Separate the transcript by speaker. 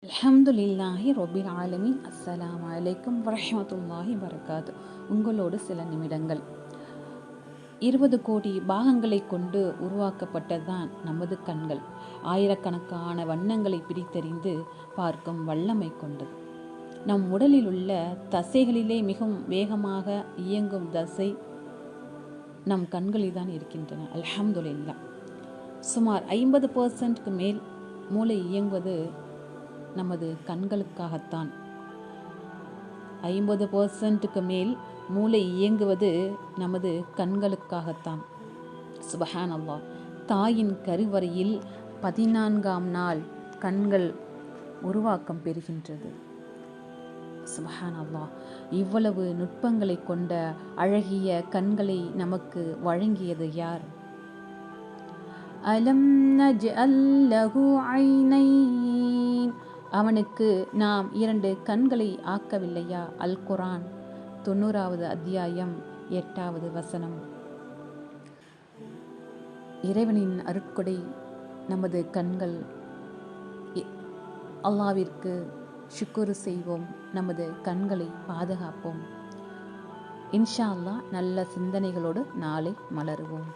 Speaker 1: அல்ஹம்துலில்லாஹி ரொபில் ஆலமீன். அஸ்ஸலாமு அலைக்கும் வரஹ்மத்துல்லாஹி வரகாத்து. உங்களோடு சில நிமிடங்கள். 20 கோடி பாகங்களை கொண்டு உருவாக்கப்பட்டதுதான் நமது கண்கள். ஆயிரக்கணக்கான வண்ணங்களை பிரித்தறிந்து பார்க்கும் வல்லமை கொண்டது. நம் உடலில் உள்ள தசைகளிலே மிகவும் வேகமாக இயங்கும் தசை நம் கண்களில் தான் இருக்கின்றன. அல்ஹம்துலில்லாஹ். சுமார் 50% மேல் மூளை இயங்குவது நமது கண்களுக்காகத்தான். 50% மேல் மூளை இயங்குவது நமது கண்களுக்காகத்தான். சுபஹானல்லாஹ். தாயின் கருவறையில் 14ஆம் நாள் கண்கள் உருவாக்கம் பெறுகின்றது. சுபஹானல்லாஹ். இவ்வளவு நுட்பங்களை கொண்ட அழகிய கண்களை நமக்கு வழங்கியது யார்? அலம் நஜ்அல் லஹு ஐனைன். அவனுக்கு நாம் 2 கண்களை ஆக்கவில்லையா? அல் குர்ஆன் 90வது அத்தியாயம் 8வது வசனம். இறைவனின் அருட்கொடை நமது கண்கள். அல்லாஹ்விற்கு ஷுக்ர் செய்வோம். நமது கண்களை பாதுகாப்போம். இன்ஷா அல்லாஹ் நல்ல சிந்தனைகளோடு நாளை மலருவோம்.